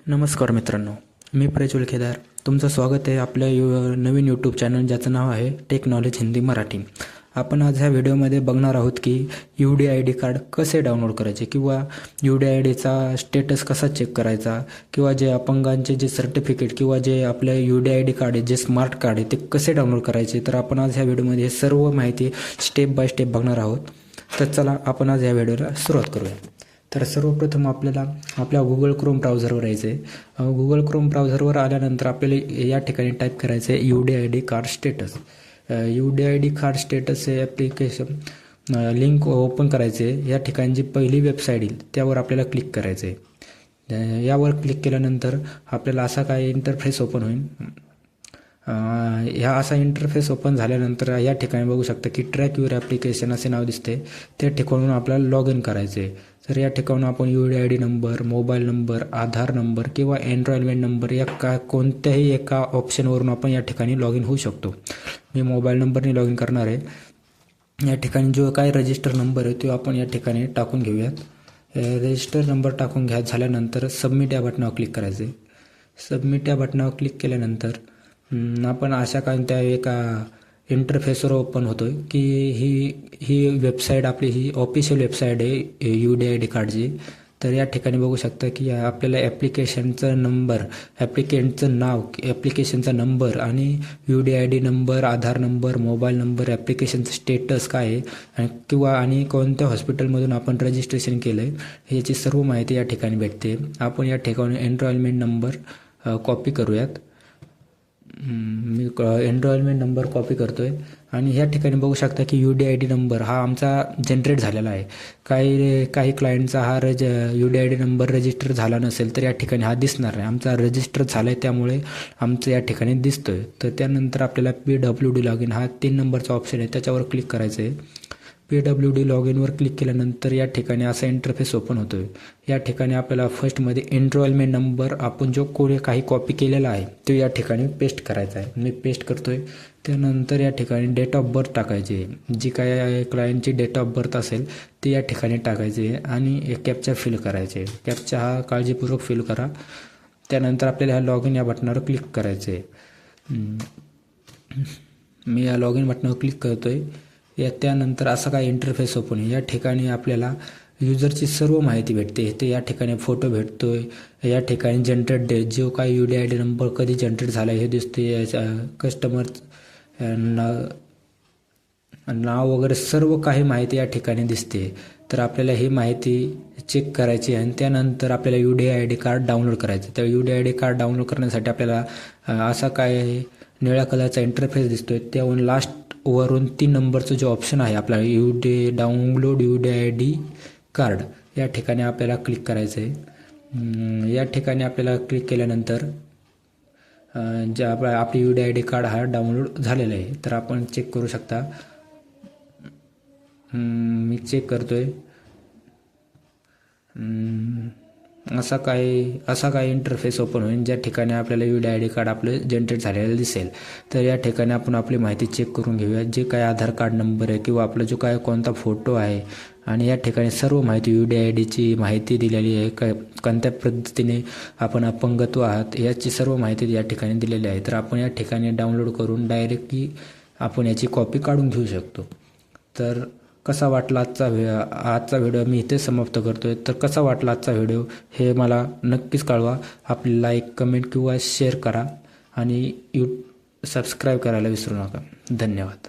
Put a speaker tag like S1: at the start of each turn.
S1: नमस्कार मित्रांनो, मी प्रज्वल केदार. तुमचं स्वागत आहे आपल्या नवीन यूट्यूब चॅनल ज्याचं नाव आहे टेक नॉलेज हिंदी मराठी. आपण आज ह्या व्हिडिओमध्ये बघणार आहोत की UDID कार्ड कसे डाउनलोड करायचे किंवा UDIDचा स्टेटस कसा चेक करायचा किंवा जे अपंगांचे जे सर्टिफिकेट किंवा जे आपले UDID कार्ड आहे जे स्मार्ट कार्ड आहे ते कसे डाउनलोड करायचे. तर आपण आज ह्या व्हिडिओमध्ये हे सर्व माहिती स्टेप बाय स्टेप बघणार आहोत. तर चला आपण आज ह्या व्हिडिओला सुरुवात करूया. तर सर्वप्रथम आपल्याला आपल्या गुगल क्रोम ब्राउझरवर यायचं आहे. गुगल क्रोम ब्राउझरवर आल्यानंतर आपल्याला या ठिकाणी टाईप करायचं आहे UDID card status. UDID card status हे ॲप्लिकेशन लिंक ओपन करायचे. या ठिकाणी जी पहिली वेबसाईट येईल त्यावर आपल्याला क्लिक करायचं आहे. यावर क्लिक केल्यानंतर आपल्याला असा काय इंटरफेस ओपन होईल. ह्या असा इंटरफेस ओपन झाल्यानंतर या ठिकाणी बघू शकता की ट्रॅक युअर ॲप्लिकेशन असे नाव दिसते. त्या ठिकाणून आपल्याला लॉग इन करायचे आहे. तर या ठिकाणून आपण UDID नंबर, मोबाईल नंबर, आधार नंबर किंवा एनरोलमेंट नंबर या कोणत्याही एका ऑप्शनवरून आपण या ठिकाणी लॉग इन होऊ शकतो. मी मोबाईल नंबरने लॉग इन करणार आहे. या ठिकाणी जो काय रजिस्टर नंबर आहे तो आपण या ठिकाणी टाकून घेऊयात. रजिस्टर नंबर टाकून घ्या झाल्यानंतर सबमिट या बटनावर क्लिक करायचे. सबमिट या बटनावर क्लिक केल्यानंतर आपण अशा कोणत्या एका इंटरफेसवर ओपन होतो की ही वेबसाईट आपली ही ऑफिशियल वेबसाईट आहे UDID कार्डची. तर या ठिकाणी बघू शकता की आपल्याला ॲप्लिकेशनचं नंबर, ॲप्लिकेंटचं नाव, ॲप्लिकेशनचा नंबर आणि UDID नंबर, आधार नंबर, मोबाईल नंबर, ॲप्लिकेशनचं स्टेटस काय आहे आणि कोणत्या हॉस्पिटलमधून आपण रजिस्ट्रेशन केलं आहे याची सर्व माहिती या ठिकाणी भेटते. आपण या ठिकाणी एनरोलमेंट नंबर कॉपी करूयात. मी एनरोलमेंट नंबर कॉपी करतो आहे आणि ह्या ठिकाणी बघू शकता की UDID नंबर हा आमचा जनरेट झालेला आहे. काही क्लायंटचा हा UDID नंबर रजिस्टर झाला नसेल तर या ठिकाणी हा दिसणार नाही. आमचा रजिस्टर झाला आहे त्यामुळे आमचं या ठिकाणी दिसतो आहे. तर त्यानंतर आपल्याला PWD लॉग इन हा 3 नंबरचा ऑप्शन आहे त्याच्यावर क्लिक करायचं आहे. PWD लॉग इनवर क्लिक केल्यानंतर या ठिकाणी असा इंटरफेस ओपन होतो आहे. या ठिकाणी आपल्याला फर्स्टमध्ये एनरोलमेंट नंबर आपण जो काही कॉपी केलेला आहे तो या ठिकाणी पेस्ट करायचा आहे. मी पेस्ट करतो आहे. त्यानंतर या ठिकाणी डेट ऑफ बर्थ टाकायची आहे. जी काय क्लायंटची डेट ऑफ बर्थ असेल ती या ठिकाणी टाकायची आहे आणि कॅप्चा फिल करायचे आहे. कॅप्चा हा काळजीपूर्वक फिल करा. त्यानंतर आपल्याला ह्या लॉग इन या बटनावर क्लिक करायचे आहे. मी या लॉग इन बटनावर क्लिक करतो आहे. त्यानंतर असा काय इंटरफेस ओपन आहे. या ठिकाणी आपल्याला युजरची सर्व माहिती भेटते. ते या ठिकाणी फोटो भेटतो आहे. या ठिकाणी जनरेट डेट, जो काय UDID नंबर कधी जनरेट झाला हे दिसते. कस्टमर नाव वगैरे सर्व काही माहिती या ठिकाणी दिसते. तर आपल्याला ही माहिती चेक करायची आहे आणि त्यानंतर आपल्याला UDID कार्ड डाउनलोड करायचं. तर UDID कार्ड डाउनलोड करण्यासाठी आपल्याला असा काय निळ्या कलरचा इंटरफेस दिसतोय. त्याहून लास्ट वरून 3 नंबरचं जो ऑप्शन आहे आपला डाउनलोड UDID कार्ड या ठिकाणी आपल्याला क्लिक करायचं आहे. या ठिकाणी आपल्याला क्लिक केल्यानंतर जे आपली UDID कार्ड हा डाउनलोड झालेला आहे. तर आपण चेक करू शकता. मी चेक करतोय. असा काय इंटरफेस ओपन होईल ज्या ठिकाणी आपल्याला UDID कार्ड आपलं जनरेट झालेलं दिसेल. तर या ठिकाणी आपण आपली माहिती चेक करून घेऊया. जे काय आधार कार्ड नंबर आहे किंवा आपला जो काय कोणता फोटो आहे आणि या ठिकाणी सर्व माहिती UDIDची माहिती दिलेली आहे. कोणत्या पद्धतीने आपण अपंगत्व आहात याची सर्व माहिती या ठिकाणी दिलेली आहे. तर आपण या ठिकाणी डाउनलोड करून डायरेक्टली आपण याची कॉपी काढून घेऊ शकतो. तर कसा वाटला आजचा व्हिडिओ मी इथे समाप्त करतो आहे. तर कसा वाटला आजचा व्हिडिओ हे मला नक्कीच कळवा. आपली लाईक, कमेंट किंवा शेअर करा आणि सबस्क्राईब करायला विसरू नका. धन्यवाद.